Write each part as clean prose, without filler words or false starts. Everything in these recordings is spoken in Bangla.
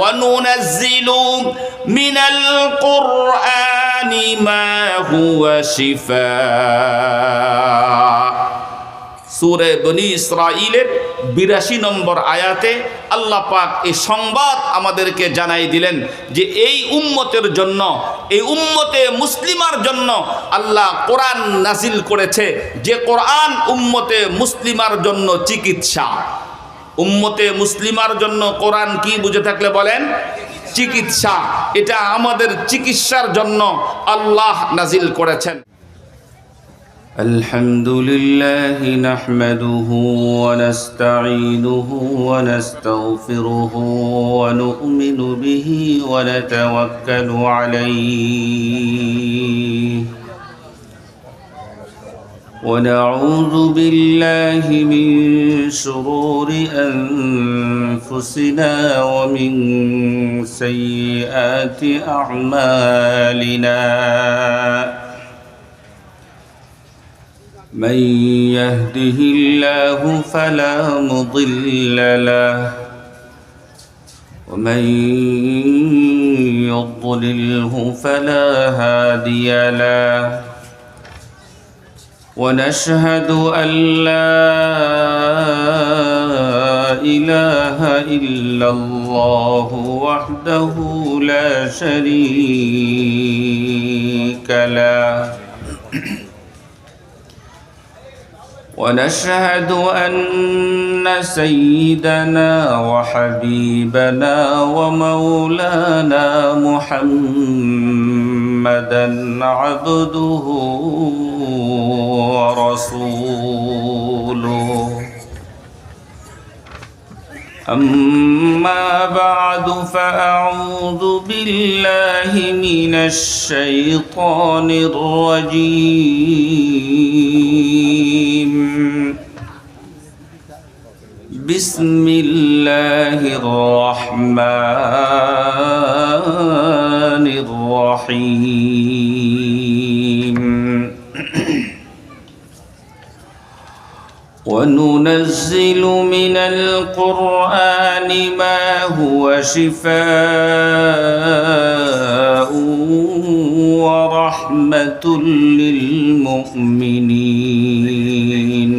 وَنُنَزِّلُ مِنَ الْقُرْآنِ مَا هُوَ شِفَاءٌ। সূরা বনী ইসরাঈলের ৮২ নম্বর আয়াতে আল্লাহ পাক এই সংবাদ আমাদেরকে জানাই দিলেন যে এই উম্মতের জন্য, এই উম্মতে মুসলিমার জন্য আল্লাহ কোরআন নাজিল করেছে, যে কোরআন উম্মতে মুসলিমার জন্য চিকিৎসা। উম্মতে মুসলিমার জন্য কোরআন কি বুঝে থাকলে বলেন? চিকিৎসা। এটা আমাদের চিকিৎসার জন্য আল্লাহ নাজিল করেছেন। আলহামদুলিল্লাহি নাহমাদুহু ওয়া নাস্তাঈনুহু ওয়া নাস্তাগফিরুহু ওয়া নু'মিনু বিহি ওয়া নাতাওয়াক্কালু আলাইহি ونعوذ بالله من شرور أنفسنا ومن سيئات أعمالنا من يهده الله فلا مضل له ومن يضلله فلا هادي له ونشهد أن لا إله إلا الله وحده لا شريك له ونشهد أن سيدنا وحبيبنا ومولانا محمدا عبده ورسوله أما بعد فأعوذ بالله من الشيطان الرجيم بسم الله الرحمن الرحيم وننزل من القرآن ما هو شفاء ورحمة للمؤمنين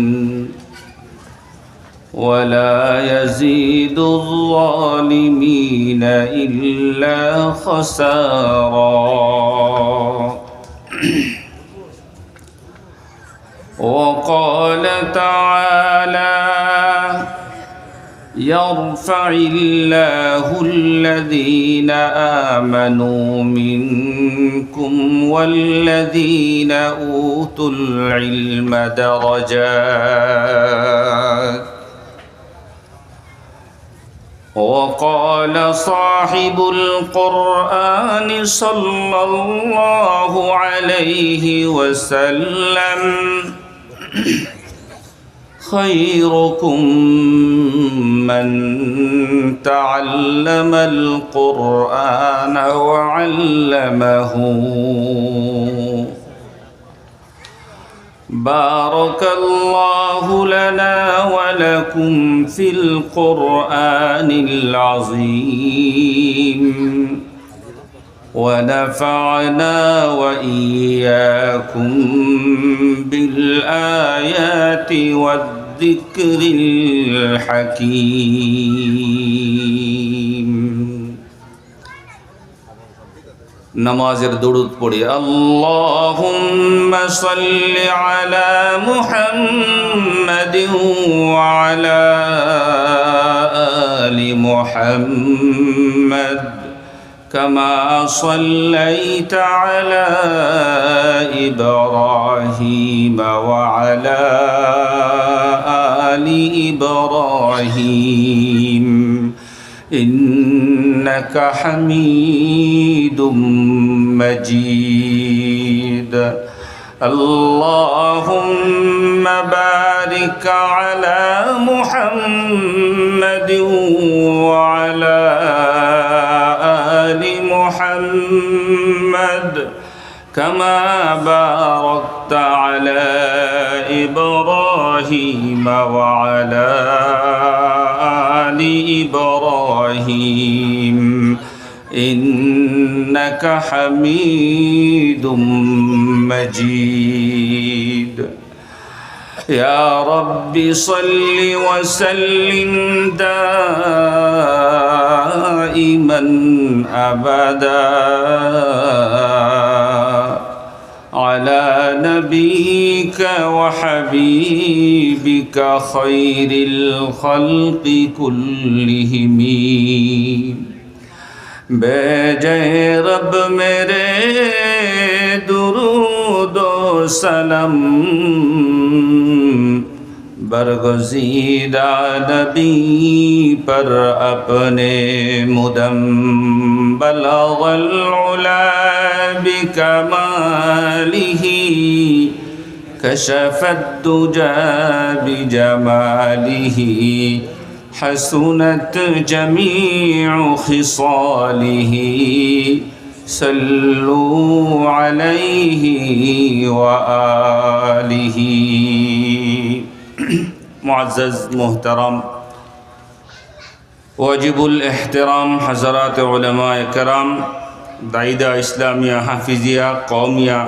ولا يزيد الظالمين إلا خسارا وقال تعالى يرفع الله الذين آمنوا منكم والذين أوتوا العلم درجات وقال صاحب القرآن صلى الله عليه وسلم خيركم من تعلم القرآن وعلمه بارك الله لنا ولكم في القرآن العظيم ونفعنا وإياكم بالآيات والذكر الحكيم নামাজের দরুদ পড়ি আল্লাহুম্মা সাল্লি আলা মুহাম্মাদিন ওয়া আলা আলি মুহাম্মাদ কামা সাল্লাইতা আলা ইব্রাহিম ওয়া আলা আলি ইব্রাহিম إنك حميد مجيد اللهم بارك على محمد وعلى آل محمد كما باركت على إبراهيم وعلى آل آل إبراهيم إنك حميد مجيد يا رب صل وسلم دائما أبدا على نبيك وحبيبك خير الخلق كلهم बेजय रब मेरे दुरूद व सलाम बरगज़ीदा नबी पर अपने मुदम बलगल उला बिकमालिही कशफत दुजा बिजमालिही हसनत जमीउ खिसालिही सल्लू अलैहि व आलिही। मुअज़्ज़ज़ मोहतरम वाजिबुल एहतराम हज़रात उलमाए कराम दाइदा इस्लामिया हाफिजिया कौमिया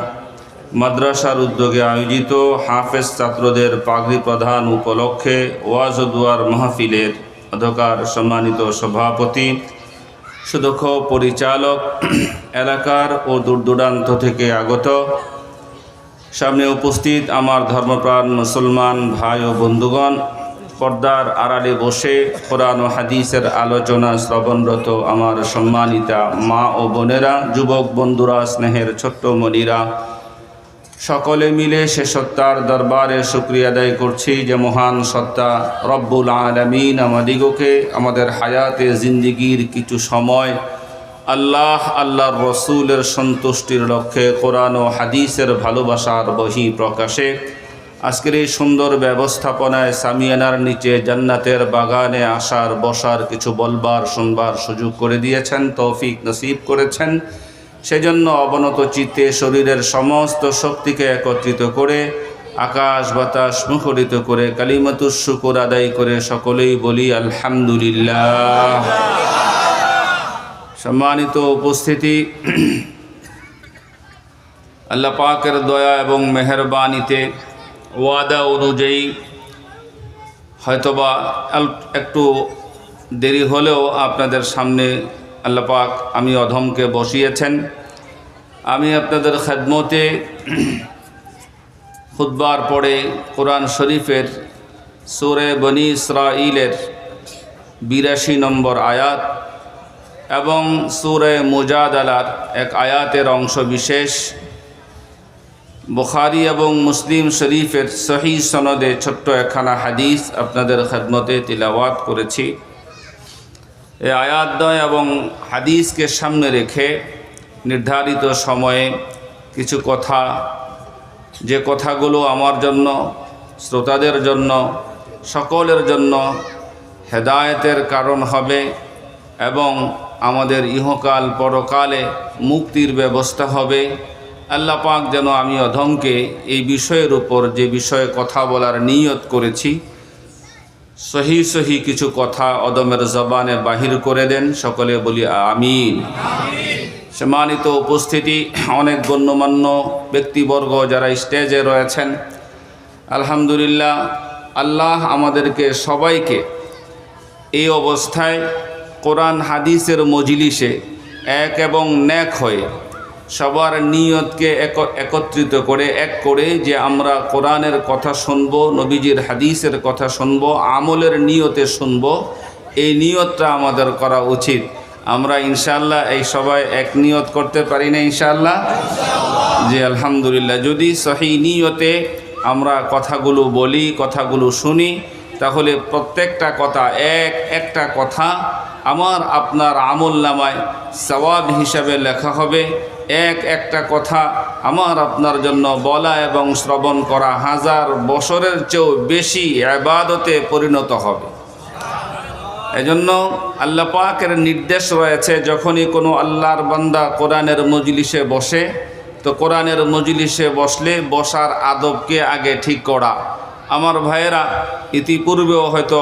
মাদ্রাসার উদ্যোগে আয়োজিত হাফেজ ছাত্রদের পাগড়ি প্রদান উপলক্ষে ওয়াজ ও দুয়ার মাহফিলের অধ্যক্ষর সম্মানিত সভাপতি সুদক্ষ পরিচালক এলাকার ও দূরদূরান্ত থেকে আগত সামনে উপস্থিত আমার ধর্মপ্রাণ মুসলমান ভাই ও বন্ধুগণ, পর্দার আড়ালে বসে কোরআন ও হাদিসের আলোচনা শ্রবণরত আমার সম্মানিতা মা ও বোনেরা, যুবক বন্ধুরা, স্নেহের ছোট্ট মনিরা, সকলে মিলে সে সত্তার দরবারে শুকরিয়া আদায় করছি যে মহান সত্তা রব্বুল আলামিন আমাদিগকে আমাদের হায়াতে জিন্দিগির কিছু সময় আল্লাহর রসুলের সন্তুষ্টির লক্ষ্যে কোরআন ও হাদিসের ভালোবাসার বহি প্রকাশে আজকের এই সুন্দর ব্যবস্থাপনায় সামিয়ানার নিচে জান্নাতের বাগানে আসার বসার কিছু বলবার শুনবার সুযোগ করে দিয়েছেন, তৌফিক নসিব করেছেন। সেজন্য অবনত চিত্তে শরীরের সমস্ত শক্তিকে একত্রিত করে আকাশ বাতাস মুখরিত করে কালিমাতুশ শুকর আদায় করে সকলেই বলি আলহামদুলিল্লাহ। সম্মানিত উপস্থিতি, আল্লাহ পাকের দয়া এবং মেহেরবানিতে ওয়াদা অনুযায়ী হয়তোবা একটু দেরি হলেও আপনাদের সামনে আল্লাহ পাক আমি অধমকে বসিয়েছেন। আমি আপনাদের খেদমতে খুতবার পরে কোরআন শরীফের সূরা বনী ইসরাঈলের ৮২ নম্বর আয়াত এবং সূরা মুজাদালার এক আয়াতের অংশ বিশেষ বুখারী এবং মুসলিম শরীফের সহিহ সনদে ছোট্ট একখানা হাদিস আপনাদের খেদমতে তিলাওয়াত করেছি। এই আয়াতদ্বয় এবং হাদিসকে সামনে রেখে নির্ধারিত সময়ে কিছু কথা, যে কথাগুলো আমার জন্য, শ্রোতাদের জন্য, সকলের জন্য হেদায়েতের কারণ হবে এবং আমাদের ইহকাল পরকালে মুক্তির ব্যবস্থা হবে। আল্লাহ পাক যেন আমি অধমকে এই বিষয়ের উপর যে বিষয়ে কথা বলার নিয়ত করেছি সহি কিছু কথা অদমের জবানে বাহির করে দেন। সকলে বলি আমিন। সম্মানিত উপস্থিতি, অনেক গণ্যমান্য ব্যক্তিবর্গ যারা স্টেজে রয়েছেন, আলহামদুলিল্লাহ, আল্লাহ আমাদেরকে সবাইকে এই অবস্থায় কোরআন হাদিসের মজলিসে এক এবং নেক হয়ে সবার নিয়তকে একত্রিত করে এক করে যে আমরা কোরআনের কথা শুনবো, নবীজির হাদিসের কথা শুনবো, আমলের নিয়তে শুনবো, এই নিয়তটা আমাদের করা উচিত। আমরা ইনশাআল্লাহ এই সবাই এক নিয়ত করতে পারি না ইনশাআল্লাহ? জি আলহামদুলিল্লাহ। যদি সহি নিয়তে আমরা কথাগুলো বলি, কথাগুলো শুনি, তাহলে প্রত্যেকটা কথা একটা কথা আমার আপনার আমল নামায় সওয়াব হিসাবে লেখা হবে। একটা কথা আমার আপনার জন্য বলা এবং শ্রবণ করা 1000 বছরের চেয়েও বেশি ইবাদতে পরিণত হবে। এজন্য আল্লাহ পাকের নির্দেশ রয়েছে, যখনই কোনো আল্লাহর বান্দা কোরআনের মজলিসে বসে, তো কোরআনের মজলিসে বসলে বসার আদবকে আগে ঠিক করা। আমার ভাইয়েরা ইতিপূর্বেও হয়তো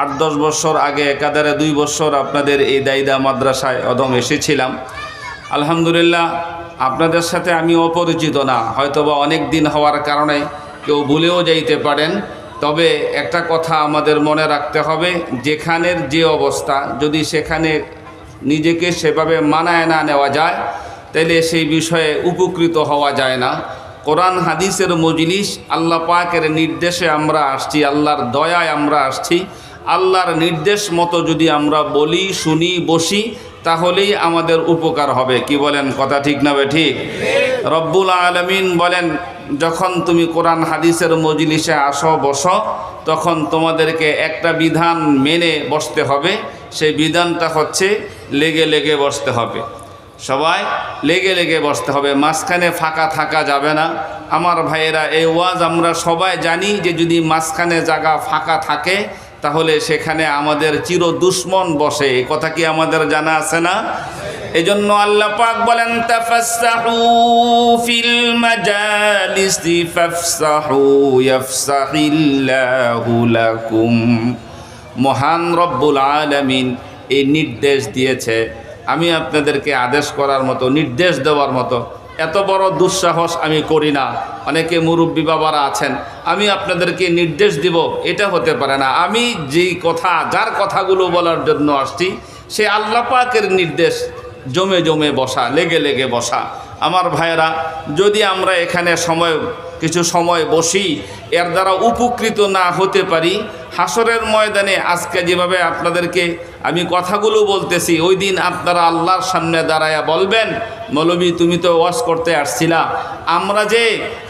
8-10 বছর আগে একাধারে 2 বছর আপনাদের এই দাইদা মাদ্রাসায় অদম এসেছিলাম। আলহামদুলিল্লাহ, আপনাদের সাথে আমি অপরিচিত না, হয়তোবা অনেক দিন হওয়ার কারণে কেউ ভুলেও যাইতে পারেন। তবে একটা কথা আমাদের মনে রাখতে হবে, যেখানের যে অবস্থা, যদি সেখানে নিজেকে সেভাবে মানায় না নেওয়া যায় তাহলে সেই বিষয়ে উপকৃত হওয়া যায় না। কোরআন হাদিসের মজলিস, আল্লাহ পাকের নির্দেশে আমরা আসছি, আল্লাহর দয়ায় আমরা আসছি। আল্লাহর নির্দেশ মতো যদি আমরা বলি, শুনি, বসি, তাহলেই আমাদের উপকার হবে। কি বলেন? কথা ঠিক না ঠিক? রব্বুল আলামিন বলেন, যখন তুমি কোরআন হাদিসের মজলিসে আসো, বসো, তখন তোমাদেরকে একটা বিধান মেনে বসতে হবে। সেই বিধানটা হচ্ছে লেগে লেগে বসতে হবে। সবাই লেগে লেগে বসতে হবে, মাঝখানে ফাঁকা থাকা যাবে না। আমার ভাইয়েরা, এই ওয়াজ আমরা সবাই জানি যে যদি মাঝখানে জায়গা ফাঁকা থাকে তাহলে সেখানে আমাদের চির দুশ্মন বসে। এই কথা কি আমাদের জানা আছে না? এজন্য আল্লাহ পাক বলেন, তাফাসসাহু ফিল মাজালিসি ফাফসাহু ইয়াফসাহিল্লাহু লাকুম। মহান রব্বুল আলামিন এই নির্দেশ দিয়েছে। আমি আপনাদেরকে আদেশ করার মতো, নির্দেশ দেওয়ার মতো এত বড় দুঃসাহস আমি করি না। অনেকে মুরব্বী বাবারা আছেন, আমি আপনাদেরকে নির্দেশ দিব, এটা হতে পারে না। আমি যেই কথা, যার কথাগুলো বলার জন্য আসছি, সে আল্লাহ পাকের নির্দেশ, জমে জমে বসা, লেগে লেগে বসা। আমার ভাইয়েরা, যদি আমরা এখানে কিছু সময় বসি, এর দ্বারা উপকৃত না হতে পারি, হাসরের ময়দানে আজকে যেভাবে আপনাদেরকে আমি কথাগুলো বলতেছি, ওই দিন আপনারা আল্লাহর সামনে দাঁড়ায়া বলবেন, মৌলবী তুমি তো ওয়াজ করতে আসছিলা,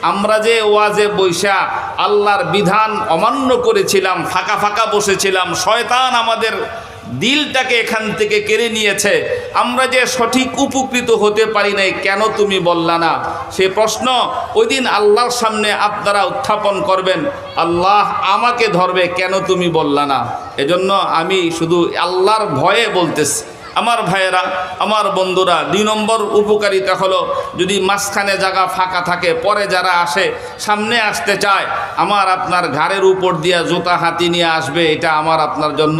আমরা যে ওয়াজে বৈশা আল্লাহর বিধান অমান্য করেছিলাম, ফাঁকা ফাঁকা বসেছিলাম, শয়তান আমাদের দিলটাকে এখান থেকে কেড়ে নিয়েছে, আমরা যে সঠিক উপকৃত হতে পারি নাই, কেন তুমি বললা না? সে প্রশ্ন ওই দিন আল্লাহর সামনে আপনারা উত্থাপন করবেন। আল্লাহ আমাকে ধরবে, কেন তুমি বললা না? এজন্য আমি শুধু আল্লাহর ভয়ে বলতেছি। আমার ভাইয়েরা, আমার বন্ধুরা, 2 নম্বর উপকারিতা হলো, যদি মাঝখানে জায়গা ফাঁকা থাকে, পরে যারা আসে, সামনে আসতে চায়, আমার আপনার ঘাড়ের উপর দিয়া জুতা হাতি নিয়ে আসবে, এটা আমার আপনার জন্য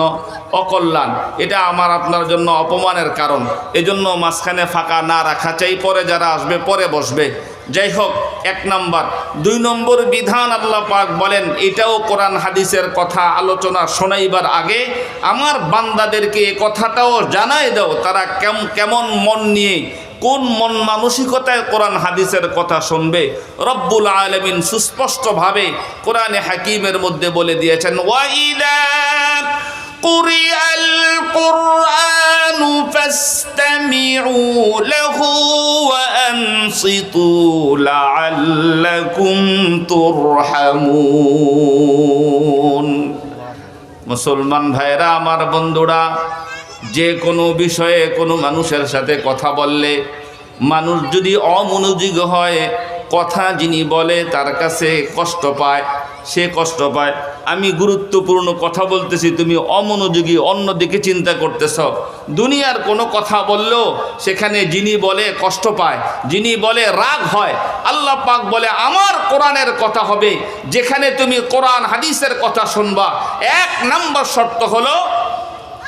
অকল্যাণ, এটা আমার আপনার জন্য অপমানের কারণ। এজন্য মাঝখানে ফাঁকা না রাখা চাই, পরে যারা আসবে পরে বসবে। যাই হোক, 1 নম্বর। 2 নম্বর বিধান আল্লাহ পাক বলেন, এটাও কোরআন হাদিসের কথা আলোচনা শোনাইবার আগে আমার বান্দাদেরকে এ কথাটাও জানাই দাও, তারা কেমন মন নিয়ে, কোন মন মানসিকতায় কোরআন হাদিসের কথা শুনবে। রব্বুল আলামিন সুস্পষ্টভাবে কোরআনে হাকিমের মধ্যে বলে দিয়েছেন, ওয়াইদা কুরিআল কুরআনু ফাসতামিউ লাহু ওয়া আনসিতু লাআল্লাকুম তুরহামুন। মুসলমান ভাইরা, আমার বন্ধুরা, যে কোনো বিষয়ে কোনো মানুষের সাথে কথা বললে, মানুষ যদি অমনোযোগী হয়, কথা যিনি বলে তার কাছে কষ্ট পায়, সে কষ্ট পায়। আমি গুরুত্বপূর্ণ কথা বলতেছি, তুমি অমনোযোগী, অন্যদিকে চিন্তা করতেছ। দুনিয়ার কোনো কথা বললেও সেখানে যিনি বলে কষ্ট পায়, যিনি বলে রাগ হয়। আল্লাহ পাক বলে, আমার কোরআনের কথা হবে, যেখানে তুমি কোরআন হাদিসের কথা শুনবা, 1 নম্বর শর্ত হলো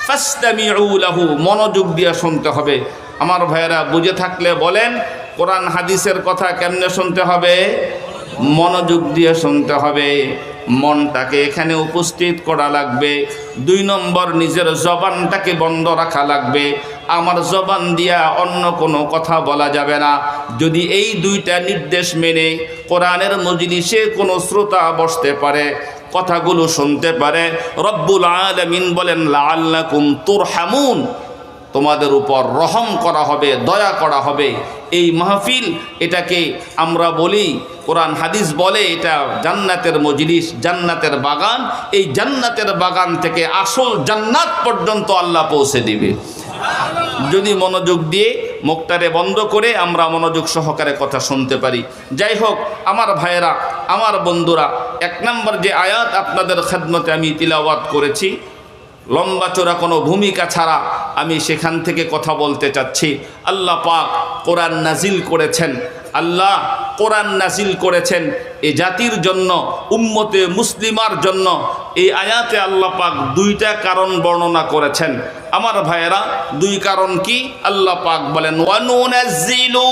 ফাসতামিউ লাহু, মনোযোগ দিয়ে শুনতে হবে। আমার ভাইয়েরা, বুঝে থাকলে বলেন, কোরআন হাদিসের কথা কেমনে শুনতে হবে? মনোযোগ দিয়ে শুনতে হবে, মনটাকে এখানে উপস্থিত করা লাগবে। 2 নম্বর, নিজের জবানটাকে বন্ধ রাখা লাগবে। আমার জবান দিয়া অন্য কোনো কথা বলা যাবে না। যদি এই 2টা নির্দেশ মেনে কোরআনের মজলিসে কোনো শ্রোতা বসতে পারে, কথাগুলো শুনতে পারে, রব্বুল আলামিন বলেন, লাআল্লাকুম তুরহামুন, তোমাদের উপর রহম করা হবে, দয়া করা হবে। এই মাহফিল, এটাকে আমরা বলি, কোরআন হাদিস বলে, এটা জান্নাতের মজলিস, জান্নাতের বাগান। এই জান্নাতের বাগান থেকে আসল জান্নাত পর্যন্ত আল্লাহ পৌঁছে দিবে, যদি মনোযোগ দিয়ে মুখটারে বন্ধ করে আমরা মনোযোগ সহকারে কথা শুনতে পারি। যাই হোক, আমার ভাইয়েরা, আমার বন্ধুরা, 1 নম্বর যে আয়াত আপনাদের খেদমতে আমি তিলাওয়াত করেছি, লম্বা চোরা কোনো ভূমিকা ছাড়া আমি সেখান থেকে কথা বলতে চাচ্ছি। আল্লাহ পাক কোরআন নাজিল করেছেন। আল্লাহ কোরআন নাজিল করেছেন এই জাতির জন্য, উম্মতে মুসলিমার জন্য। এই আয়াতে আল্লাহ পাক দুইটা কারণ বর্ণনা করেছেন। আমার ভাইয়েরা, দুই কারণ কি? আল্লাহ পাক বলেন ওয়ানুনাজ্জিলু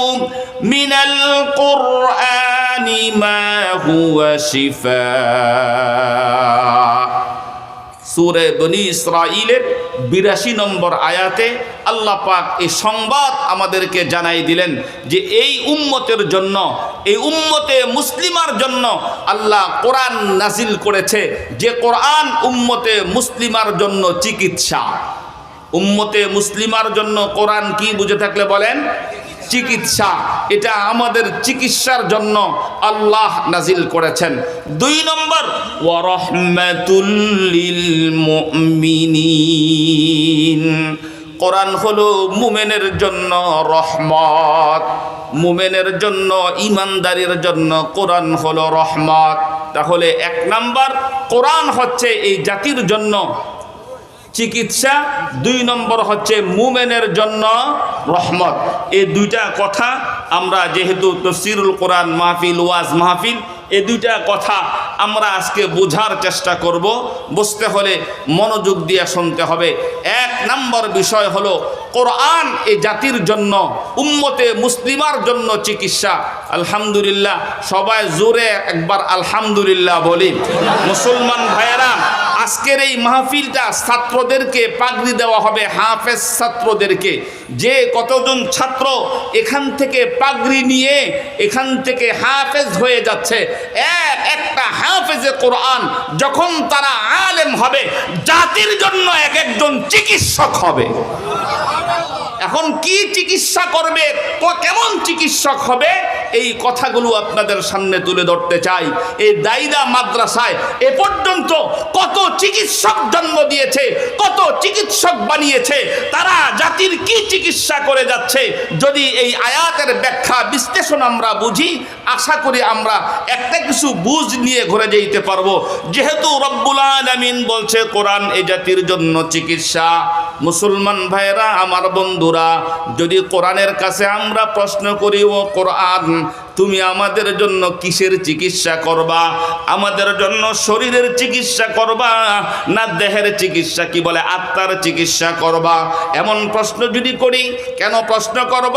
মিনাল কুরআনি মা হুয়া শিফা। সূরা বনী ইসরাঈলের ৮২ নম্বর আয়াতে আল্লাহ পাক এই সংবাদ আমাদেরকে জানাই দিলেন যে এই উম্মতের জন্য, এই উম্মতে মুসলিমার জন্য আল্লাহ কোরআন নাজিল করেছে, যে কোরআন উম্মতে মুসলিমার জন্য চিকিৎসা। উম্মতে মুসলিমার জন্য কোরআন কি বুঝে থাকলে বলেন? চিকিৎসা। এটা আমাদের চিকিৎসার জন্য আল্লাহ নাজিল করেছেন। ২ নম্বর, ওয়া রাহমাতুল লিল মুমিনিন। কোরআন হলো মুমিনের জন্য রহমত, মুমিনের জন্য, ঈমানদারের জন্য কোরআন হলো রহমত। তাহলে ১ নম্বর, কোরআন হচ্ছে এই জাতির জন্য চিকিৎসা। ২ নম্বর হচ্ছে মুমিনের জন্য রহমত। এই দুইটা কথা আমরা যেহেতু তাফসীরুল কোরআন মাহফিল, ওয়াজ মাহফিল, এই দুইটা কথা আমরা আজকে বোঝার চেষ্টা করব। বুঝতে হলে মনোযোগ দিয়ে শুনতে হবে। ১ নম্বর বিষয় হলো কোরআন এই জাতির জন্য, উম্মতে মুসলিমার জন্য চিকিৎসা। আলহামদুলিল্লাহ, সবাই জোরে একবার আলহামদুলিল্লাহ বলি। মুসলমান ভাইয়েরা, আজকের এই মাহফিলটা ছাত্রদেরকে পাগড়ি দেওয়া হবে, হাফেজ ছাত্রদেরকে। যে কতজন ছাত্র এখান থেকে পাগড়ি নিয়ে এখান থেকে হাফেজ হয়ে যাচ্ছে, একটা হাফেজে কোরআন যখন তারা আলেম হবে, জাতির জন্য এক একজন চিকিৎসক হবে। এখন কি চিকিৎসা করবে, কেমন চিকিৎসক হবে, এই কথাগুলো আপনাদের সামনে তুলে ধরতে চাই। এই দাইদা মাদ্রাসায় এ পর্যন্ত কত চিকিৎসক জন্ম দিয়েছে, কত চিকিৎসক বানিয়েছে, তারা জাতির কি চিকিৎসা করে যাচ্ছে। যদি এই আয়াতের ব্যাখ্যা বিশ্লেষণ আমরা বুঝি, আশা করি আমরা একটা কিছু বুঝ নিয়ে ঘুরে যেতে পারবো। যেহেতু রব্বুল আলামিন বলছে কোরআন এই জাতির জন্য চিকিৎসা। মুসলমান ভাইরা, আমার বন্ধুরা, যদি কোরআনের কাছে আমরা প্রশ্ন করি, ও কোরআন, তুমি আমাদের জন্য কিসের চিকিৎসা করবা? আমাদের জন্য শরীরের চিকিৎসা করবা না দেহের চিকিৎসা, কি বলে আত্মার চিকিৎসা করবা? এমন প্রশ্ন যদি করি, কেন প্রশ্ন করব?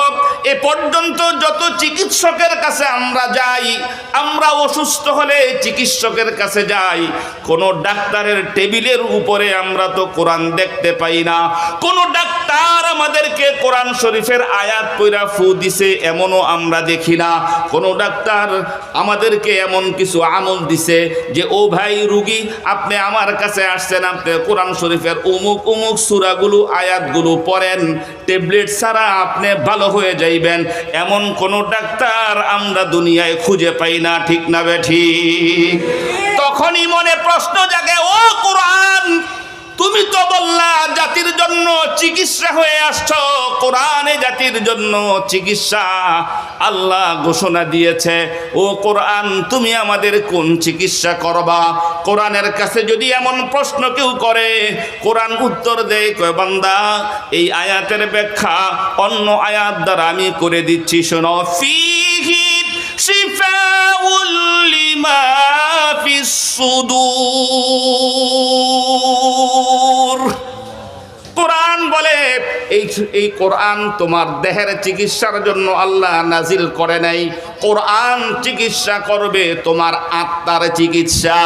এ পর্যন্ত যত চিকিৎসকের কাছে আমরা যাই, আমরা অসুস্থ হলে চিকিৎসকের কাছে যাই, কোনো ডাক্তারের টেবিলের উপরে আমরা তো কোরআন দেখতে পাই না। কোনো ডাক্তার আমাদেরকে কোরআন শরীফের আয়াত পড়া ফু দিছে এমনও আমরা দেখি না। কোনো ডাক্তার আমাদেরকে এমন কিছু আমল দিছে যে, ও ভাই রুগী, আপনি আমার কাছে আসছেন, আপনি কোরআন শরীফের অমুক অমুক সূরাগুলো, আয়াতগুলো পড়েন, ট্যাবলেট ছাড়া আপনি ভালো হয়ে যাইবেন। এমন কোনো ডাক্তার আমরা দুনিয়ায় খুঁজে পাই না, ঠিক না বেঠিক? তখনই মনে প্রশ্ন জাগে, ও কোরআন, তুমি তো বললা জাতির জন্য চিকিৎসা হয়ে আসছো, কোরআনে জাতির জন্য চিকিৎসা আল্লাহ ঘোষণা দিয়েছে। ও কোরআন, তুমি আমাদের কোন চিকিৎসা করবা? কোরআনের কাছে যদি এমন প্রশ্ন কেউ করে, কোরআন উত্তর দেয়, কয় বান্দা, এই আয়াতের ব্যাখ্যা অন্য আয়াত দ্বারা আমি করে দিচ্ছি, শোনো। ফিহি শিফাউল লিমা ফিস সুদূর। কোরআন বলে এই কোরআন তোমার দেহের চিকিৎসার জন্য আল্লাহ নাজিল করে নাই, কোরআন চিকিৎসা করবে তোমার আত্মার চিকিৎসা।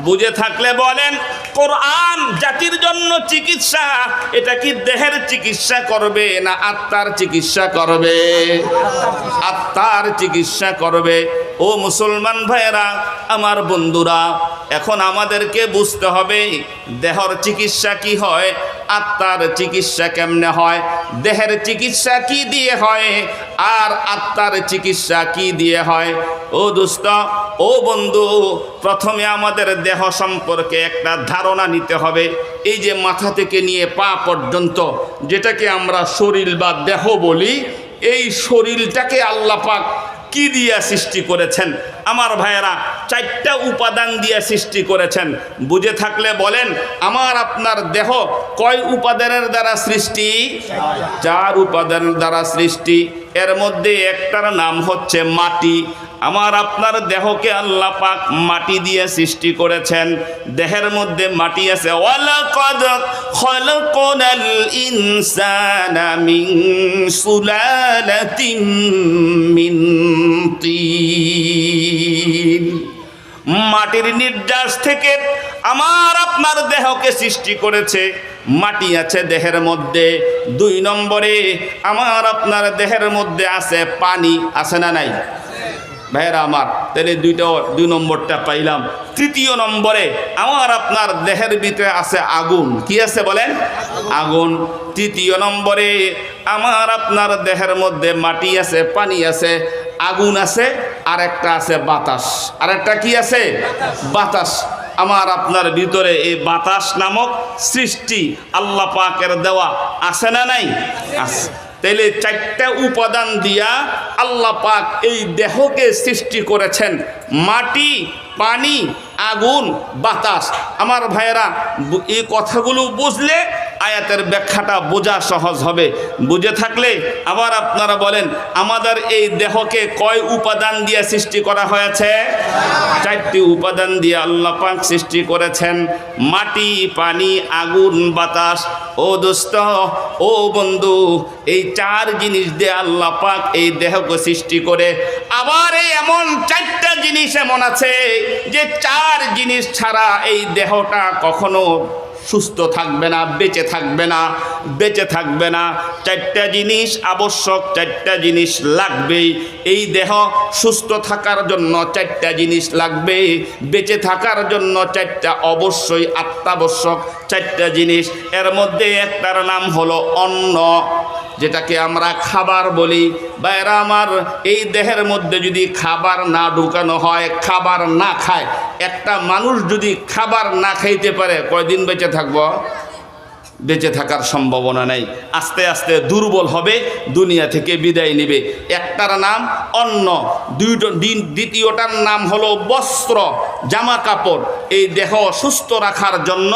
বুঝে থাকলে বলেন, কোরআন জাতির জন্য চিকিৎসা, এটা কি দেহের চিকিৎসা করবে না আত্মার চিকিৎসা করবে? আত্মার চিকিৎসা করবে। ও মুসলমান ভাইয়েরা, আমার বন্ধুরা, এখন আমাদেরকে বুঝতে হবে দেহের চিকিৎসা কি হয়, আত্মার চিকিৎসা কেমনে হয়, দেহের চিকিৎসা কি দিয়ে হয়, আর আত্মার চিকিৎসা কি দিয়ে হয়। ও দোস্ত, ও বন্ধু, প্রথমে আমাদের দেহ সম্পর্কে একটা ধারণা নিতে হবে। এই যে মাথা থেকে নিয়ে পা পর্যন্ত যেটাকে আমরা শরীর বা দেহ বলি, এই শরীরটাকে আল্লাহ পাক কি দিয়া সৃষ্টি করেছেন? আমার ভাইয়েরা, 4টা উপাদান দিয়া সৃষ্টি করেছেন। বুঝে থাকলে বলেন, আমার আপনার দেহ কয় উপাদানের দ্বারা সৃষ্টি? 4 উপাদানের দ্বারা সৃষ্টি। এর মধ্যে একটার নাম হচ্ছে মাটি। আমার আপনার দেহকে আল্লাহ পাক মাটি দিয়ে সৃষ্টি করেছেন, দেহের মধ্যে মাটি আছে। ওয়ালাকাদ খালাকনাল ইনসানা মিন সুলালাতিন মিন তিন। মাটির নির্যাস থেকে আমার আপনার দেহকে সৃষ্টি করেছে। মাটি আছে দেহের মধ্যে। 2 নম্বরে আমার আপনার দেহের মধ্যে আছে পানি, আছে না নাই ভাইরা আমার? তাহলে 2 নম্বরটা পাইলাম। 3 নম্বরে আমার আপনার দেহের ভিতরে আছে আগুন। কি আছে বলেন? আগুন। 3 নম্বরে আমার আপনার দেহের মধ্যে মাটি আছে, পানি আছে, আগুন আছে, আর একটা আছে বাতাস। আর একটা কি আছে? বাতাস। আমার আপনার ভিতরে এই বাতাস নামক সৃষ্টি আল্লাহ পাকের দেওয়া, আছে না নাই? আছে। তাইলে 4টা উপাদান দিয়া আল্লাহ পাক এই দেহকে সৃষ্টি করেছেন, মাটি, পানি, আগুন, বাতাস। আমার ভাইয়েরা, এই কথাগুলো বুঝলে আয়াতের ব্যাখ্যাটা বোঝা সহজ হবে। বুঝে থাকলে আবার আপনারা বলেন, আমাদের এই দেহকে কয় উপাদান দিয়ে সৃষ্টি করা হয়েছে? 4টি উপাদান দিয়ে আল্লাহ পাক সৃষ্টি করেছেন, মাটি, পানি, আগুন, বাতাস। ও দোস্ত, ও বন্ধু, এই 4 জিনিস দিয়ে আল্লাহ পাক এই দেহকে সৃষ্টি করে। আবার এই এমন 4টা জিনিস এমন আছে যে 4 জিনিস ছাড়া এই দেহটা কখনো সুস্থ থাকবে না, বেঁচে থাকবে না, বেঁচে থাকবে না। 4টা জিনিস আবশ্যক, 4টা জিনিস লাগবেই। এই দেহ সুস্থ থাকার জন্য 4টা জিনিস লাগবে, বেঁচে থাকার জন্য 4টা অবশ্যই অত্যাবশ্যক 4টা জিনিস। এর মধ্যে একটার নাম হলো অন্ন, যেটাকে আমরা খাবার বলি। বাইরা আমার, এই দেহের মধ্যে যদি খাবার না ঢুকানো হয়, খাবার না খায়, একটা মানুষ যদি খাবার না খাইতে পারে, কয়দিন বেঁচে থাকবো? বেঁচে থাকার সম্ভাবনা নেই। আস্তে আস্তে দুর্বল হবে, দুনিয়া থেকে বিদায় নেবে। একটার নাম অন্ন, দ্বিতীয়টার নাম হলো বস্ত্র, জামা কাপড়। এই দেহ সুস্থ রাখার জন্য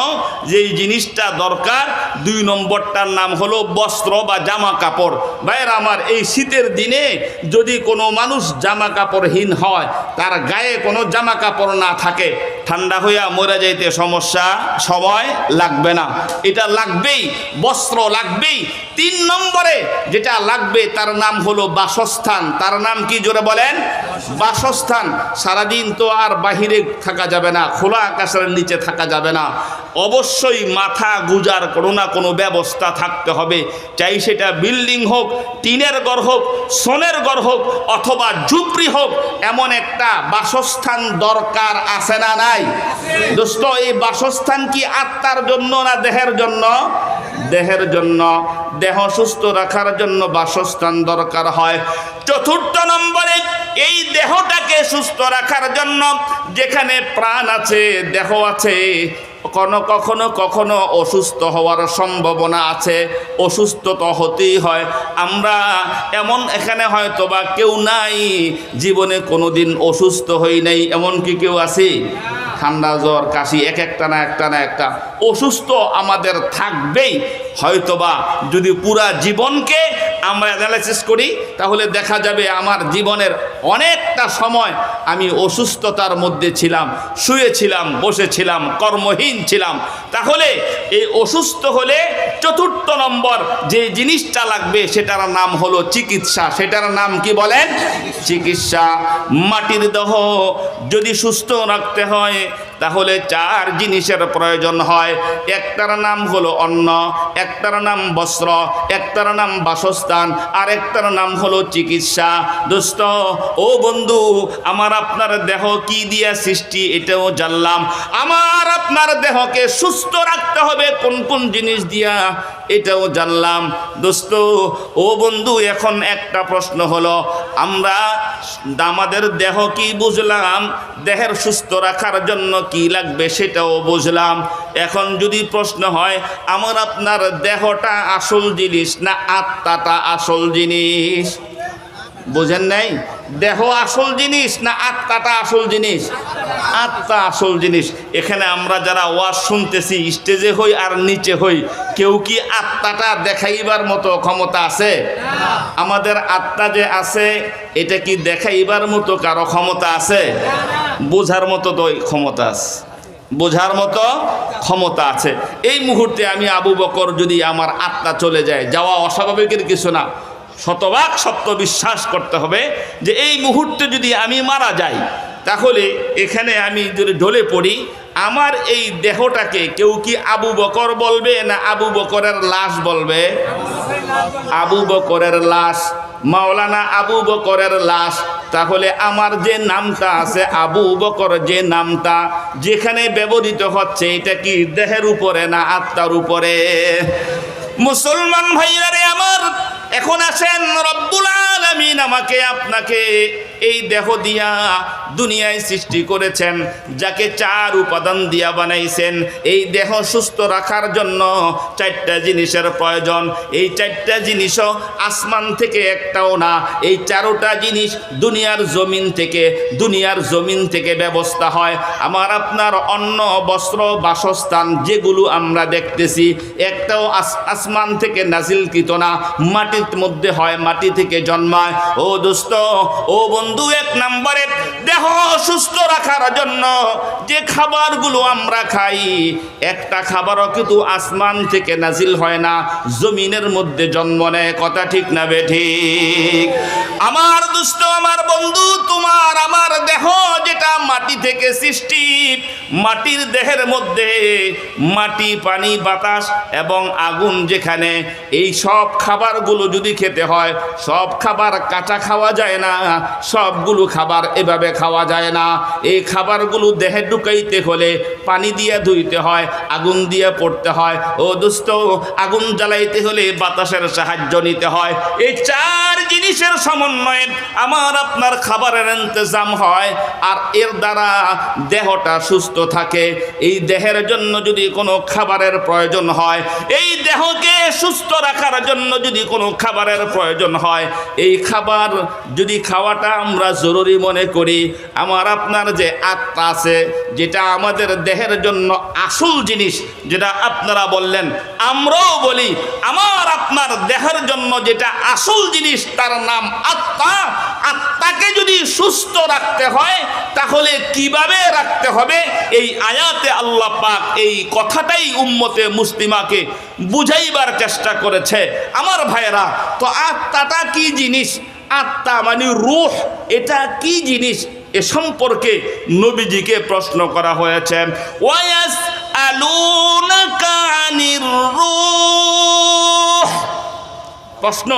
যেই জিনিসটা দরকার, 2 নম্বরটার নাম হলো বস্ত্র বা জামা কাপড়। ভাইয়েরা আমার, এই শীতের দিনে যদি কোনো মানুষ জামা কাপড়হীন হয়, তার গায়ে কোনো জামা কাপড় না থাকে, ঠান্ডা হইয়া মরে যাইতে সময় লাগবে না। এটা লাগবেই, বস্ত্র লাগবেই। 3 নম্বরে যেটা লাগবে তার নাম হলো বাসস্থান। তার নাম কি, জোরে বলেন? বাসস্থান। সারাদিন তো আর বাহিরে থাকা যাবে না, খোলা আকাশের নিচে থাকা যাবে না। অবশ্যই মাথা গুজার কোনো না কোনো ব্যবস্থা থাকতে হবে। চাই সেটা বিল্ডিং হোক, টিনের ঘর হোক, সোনের ঘর হোক, অথবা ঝুপড়ি হোক, এমন একটা বাসস্থান দরকার, আছে না নাই? দোস্ত, এই বাসস্থান কি আত্মার জন্য না দেহের জন্য? দেহের জন্য। দেহ সুস্থ রাখার জন্য বাসস্থান দরকার হয়। 4র্থ নম্বরে, এই দেহটাকে সুস্থ রাখার জন্য যেখানে প্রাণ আছে, দেহ আছে, কখনো কখনো অসুস্থ হওয়ার সম্ভাবনা আছে। অসুস্থ তো হতেই হয়। আমরা এমন এখানে হয়তো বা কেউ নাই জীবনে কোনোদিন অসুস্থ হই নাই, এমন কি কেউ আছে? ঠান্ডা, জ্বর, কাশি, একটা না একটা অসুস্থ আমাদের থাকবেই। হয়তোবা যদি পুরা জীবনকে আমরা অ্যানালাইসিস করি, তাহলে দেখা যাবে আমার জীবনের অনেকটা সময় আমি অসুস্থতার মধ্যে ছিলাম, শুয়েছিলাম, বসেছিলাম, কর্মহীন ছিলাম। তাহলে এই অসুস্থ হলে 4র্থ নম্বর যে জিনিসটা লাগবে সেটার নাম হলো চিকিৎসা। সেটার নাম কি বলেন? চিকিৎসা। মাটির দেহ যদি সুস্থ রাখতে হয়, তাহলে 4 জিনিসের প্রয়োজন হয়। একটার নাম হলো অন্ন, একটার নাম বস্ত্র, একটার নাম বাসস্থান, আর একটার নাম হলো চিকিৎসা। দোস্ত, ও বন্ধু, আমার আপনার দেহ কি দিয়া সৃষ্টি এটাও জানলাম। আমার আপনার দেহকে সুস্থ রাখতে হবে কোন কোন জিনিস দিয়া, এটাও জানলাম। দোস্ত, ও বন্ধু, এখন একটা প্রশ্ন হলো, আমরা আমাদের দেহ কি বুঝলাম, দেহের সুস্থ রাখার জন্য কি লাগবে সেটাও বুঝলাম। এখন যদি প্রশ্ন হয়, আমার আপনার দেহটা আসল জিনিস না আত্মাটা আসল জিনিস? বোঝেন নাই? দেহ আসল জিনিস না আত্মাটা আসল জিনিস? আত্মা আসল জিনিস। এখানে আমরা যারা ওয়াজ শুনতেছি, স্টেজে হই আর নিচে হই, কেউ কি আত্মাটা দেখাইবার মতো ক্ষমতা আছে? আমাদের আত্মা যে আছে, এটা কি দেখাইবার মতো কারো ক্ষমতা আছে? বোঝার মতো তো ক্ষমতা আছে, বোঝার মতো ক্ষমতা আছে। এই মুহূর্তে আমি আবু বকর, যদি আমার আত্মা চলে যায়, যাওয়া অস্বাভাবিকের কিছু না, শতভাগ সত্য বিশ্বাস করতে হবে যে এই মুহূর্তে যদি আমি মারা যাই, তাহলে এখানে আমি যদি ঢলে পড়ি, আমার এই দেহটাকে কেউ কি আবু বকর বলবে না আবু বকরের লাশ বলবে? আবু বকরের লাশ, মাওলানা আবু বকরের লাশ। তাহলে আমার যে নামটা আছে আবু বকর, যে নামটা যেখানে ব্যবহৃত হচ্ছে, এটা কি দেহের উপরে না আত্মার উপরে? মুসলমান ভাইরা রে আমার, এখন আসেন, রব্বুল আলামিন আমাকে আপনাকে এই দেহ দিয়া দুনিয়ায় সৃষ্টি করেছেন, যাকে 4 উপাদান দিয়া বানাইছেন। এই দেহ সুস্থ রাখার জন্য 4টা জিনিসের প্রয়োজন। এই 4টা জিনিসও আসমান থেকে একটাও না, এই 4টা জিনিস দুনিয়ার জমিন থেকে ব্যবস্থা হয়। আমার আপনার অন্ন, বস্ত্র, বাসস্থান যেগুলো আমরা দেখতেছি, একটাও আসমান থেকে নাজিলকৃত না, মাটির মধ্যে হয়, মাটি থেকে জন্মায়। ও দোস্ত, ও বন্ধু, 1 নম্বরে দেহ সুস্থ রাখার জন্য যে খাবারগুলো আমরা খাই, একটা খাবারও কিন্তু আসমান থেকে নাজিল হয় না, জমিনের মধ্যে জন্ম নেয়। কথা ঠিক না বেঠিক? আমার দোস্ত, আমার বন্ধু, তোমার আমার দেহ যেটা মাটি থেকে সৃষ্টি, মাটির দেহের মধ্যে মাটি, পানি, বাতাস এবং আগুন যেখানে, এই সব খাবারগুলো যদি খেতে হয়, সব খাবার কাঁচা খাওয়া যায় না, সবগুলো খাবার এভাবে খাওয়া যায় না। এই খাবারগুলো দেহে ঢুকাইতে হলে পানি দিয়ে ধুইতে হয়, আগুন দিয়ে পড়তে হয়। ও দোস্ত, আগুন জ্বালাইতে হলে বাতাসের সাহায্য নিতে হয়। এই 4 জিনিসের সমন্বয়ে আমার আপনার খাবারের ইন্তজাম হয়, আর এর দ্বারা দেহটা সুস্থ থাকে। এই দেহের জন্য যদি কোনো খাবারের প্রয়োজন হয়, এই দেহকে সুস্থ রাখার জন্য যদি কোনো খাবারের প্রয়োজন হয়, এই খাবার যদি খাওয়াটা আমরা জরুরি মনে করি, আমার আপনার যে আত্মা আছে, যেটা আমাদের দেহের জন্য আসল জিনিস, যেটা আপনারা বললেন, আমরাও বলি, আমার আপনার দেহের জন্য যেটা আসল জিনিস, তার নাম আত্মা। আত্মাকে যদি সুস্থ রাখতে হয়, তাহলে কিভাবে রাখতে হবে? এই আয়াতে আল্লাহ পাক এই কথাটাই উম্মতে মুসলিমাকে বুঝাইবার চেষ্টা করেছে। আমার ভাইয়েরা, তো আত্মাটা কি জিনিস? আত্মা মানে রূহ, এটা কি জিনিস? এ সম্পর্কে নবীজিকে প্রশ্ন করা হয়েছে। ওয়ায়াসআলুনাকা আনির রূহ, প্রশ্ন,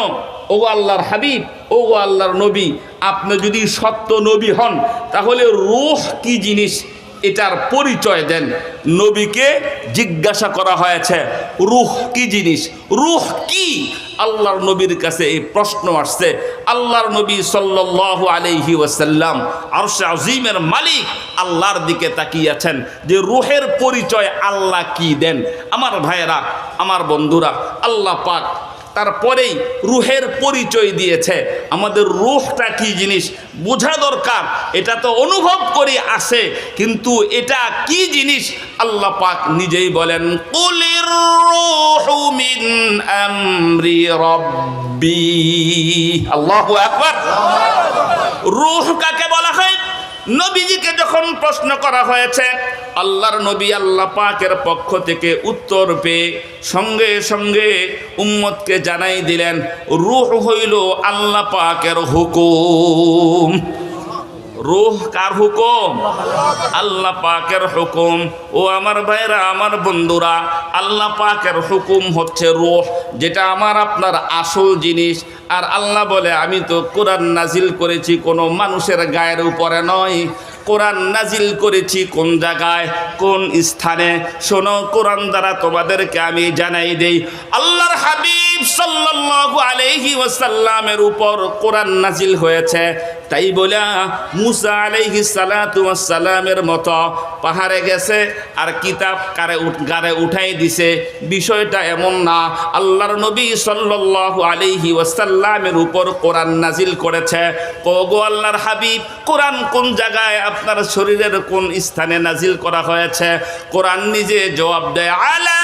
ও আল্লাহর হাবিব, ও আল্লাহর নবী, আপনি যদি সত্য নবী হন, তাহলে রূহ কি জিনিস এটার পরিচয় দেন। নবীকে জিজ্ঞাসা করা হয়েছে, রূহ কি জিনিস, রূহ কি? আল্লাহর নবীর কাছে এই প্রশ্ন আসছে। আল্লাহর নবী সাল্লাল্লাহু আলাইহি ওয়াসাল্লাম আরশে আজিমের মালিক আল্লাহর দিকে তাকিয়েছেন যে রূহের পরিচয় আল্লাহ কি দেন। আমার ভাইয়েরা, আমার বন্ধুরা, আল্লাহ পাক তারপরেই রূহের পরিচয় দিয়েছে। আমাদের রূহটা কি জিনিস বোঝা দরকার। এটা তো অনুভব করে আসে, কিন্তু এটা কি জিনিস আল্লাহ পাক নিজেই বলেন, কুলির রূহু মিন আমরি রাব্বি। আল্লাহু আকবার। রূহ কাকে বলা হয়? নবীজিকে যখন প্রশ্ন করা হয়েছে, আল্লাহর নবী আল্লাহ পাকের পক্ষ থেকে উত্তর পেয়ে সঙ্গে সঙ্গে উম্মতকে জানাই দিলেন, রূহ হইল আল্লাহ পাকের হুকুম। রূহ কার হুকুম? আল্লাহ পাকের হুকুম। ও আমার ভাইরা, আমার বন্ধুরা, আল্লাহ পাকের হুকুম হচ্ছে রূহ, যেটা আমার আপনার আসল জিনিস। আর আল্লাহ বলে, আমি তো কোরআন নাজিল করেছি কোনো মানুষের গায়ের উপরে নয়, কোরআন নাজিল করেছি কোন জায়গায়, কোন স্থানে। শোনো, কোরআন দ্বারা তোমাদেরকে আমি জানাই দেই, আল্লাহর হাবিব সাল্লাল্লাহু আলাইহি ওয়াসাল্লামের উপর কোরআন নাজিল হয়েছে তাই বলে মুসা আলাইহিস সালাতু ওয়াস সালামের মতো পাহাড়ে গেছে আর কিতাব গারে উঠাই দিছে, বিষয়টা এমন না। আল্লাহর নবী সাল্লাল্লাহু আলাইহি ওয়াসাল্লামের উপর কোরআন নাজিল করেছে। ওগো আল্লাহর হাবিব, কোরআন কোন জায়গায় আপনার শরীরের কোন স্থানে নাজিল করা হয়েছে? কোরআন নিজে জবাব দেয়, আলা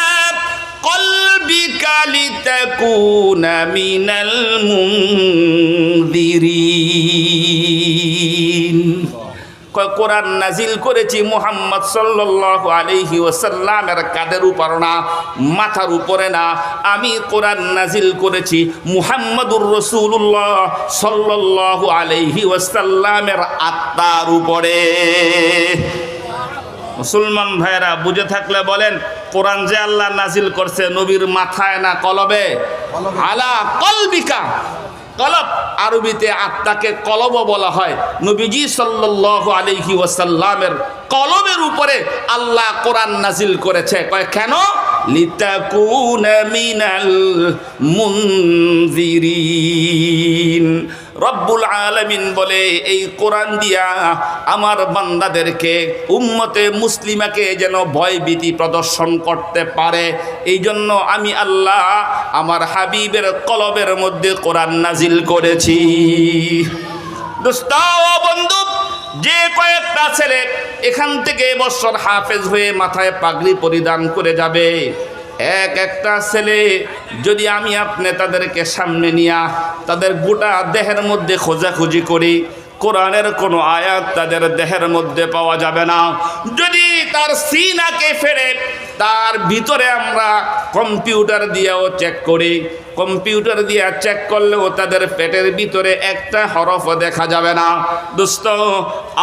কলবিকা লিতাকুনা মিনাল মুনযিরিন। কোরআন নাজিল করেছি মুহাম্মদ সাল্লাল্লাহু আলাইহি ওয়াসাল্লামের কাঁধের উপর না, মাথার উপরে না, আমি কোরআন নাজিল করেছি মুহাম্মদুর রাসূলুল্লাহ সাল্লাল্লাহু আলাইহি ওয়াসাল্লামের আত্মার উপরে। মুসলমান ভাইরা বুঝে থাকলে বলেন, কোরআন যে আল্লাহ নাজিল করছে নবীর মাথায় না কলবে? আলা কলবিকা। কলব আরবিতে আত্মাকে কলব বলা হয়। নবীজি সাল্লাল্লাহু আলাইহি ওয়াসাল্লামের কলবের উপরে আল্লাহ কোরআন নাজিল করেছে। কয় কেন? লিতাকুনা মিনাল মুনযিরিন। রব্বুল আলামিন বলে, এই কোরআন দিয়া আমার বান্দাদেরকে, উম্মতে মুসলিমাকে যেন ভয়ভীতি প্রদর্শন করতে পারে, এই জন্য আমি আল্লাহ আমার হাবিবের কলবের মধ্যে কোরআন নাজিল করেছি। দোস্ত বন্ধু, যে কয়েকটা ছেলে এখান থেকে এবছর হাফেজ হয়ে মাথায় পাগড়ি পরিধান করে যাবে, একটা ছেলে যদি আমি আপনি তাদেরকে সামনে নিয়া তাদের গোটা দেহের মধ্যে খোঁজাখুঁজি করি, কোরআনের কোনো আয়াত তাদের দেহের মধ্যে পাওয়া যাবে না। যদি তার সিনাকে ফেরে তার ভিতরে আমরা কম্পিউটার দিয়েও চেক করি, কম্পিউটার দিয়ে চেক করলেও তাদের পেটের ভিতরে একটা হরফও দেখা যাবে না। দোস্ত,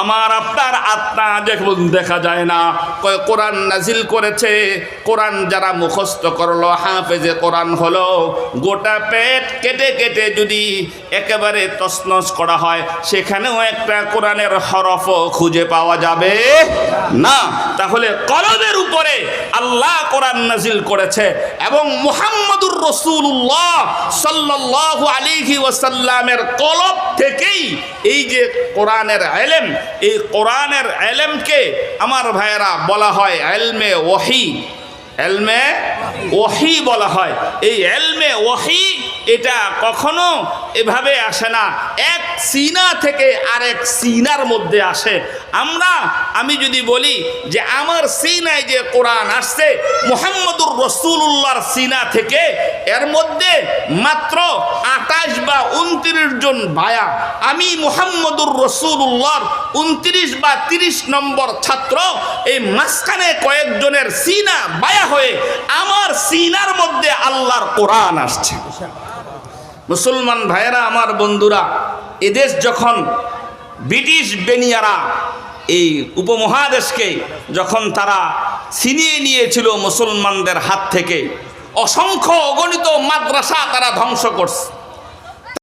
আমার আপনার আত্মা যখন দেখা যায় না, কোরআন নাজিল করেছে, কোরআন যারা মুখস্থ করলো, হাফেজে কোরআন হলো, গোটা পেট কেটে কেটে যদি একেবারে তছনছ করা হয়, সেখানেও একটা কোরআনের হরফও খুঁজে পাওয়া যাবে না। তাহলে কলবের উপরে আল্লাহ কোরআন নাজিল করেছে এবং মুহাম্মদুর রাসূলুল্লাহ সাল্লাল্লাহু আলাইহি ওয়াসাল্লামের কলব থেকেই এই যে কোরআনের ইলম, এই কোরআনের ইলমকে আমার ভাইয়েরা বলা হয় ইলমে ওহী। ইলমে ওহী বলা হয়। এই ইলমে ওহী এটা কখনো এভাবে আসে না, এক সিনা থেকে আরেক সিনার মধ্যে আসে। আমি যদি বলি যে আমার সিনায় যে কোরআন আসছে মুহাম্মদুর রাসূলুল্লাহর সিনা থেকে, এর মধ্যে মাত্র 28 বা 29 জন ভায়া, আমি মুহাম্মদুর রাসূলুল্লাহর 29 বা 30 নম্বর ছাত্র, এই মাঝখানে কয়েকজনের সিনা বায়া হয়ে আমার সিনার মধ্যে আল্লাহর কোরআন আসছে। মুসলমান ভাইয়েরা, আমার বন্ধুরা, এদেশ যখন ব্রিটিশ বেনিয়ারা এই উপমহাদেশকে যখন তারা ছিনিয়ে নিয়েছিল মুসলমানদের হাত থেকে, অসংখ্য অগণিত মাদ্রাসা তারা ধ্বংস করছে।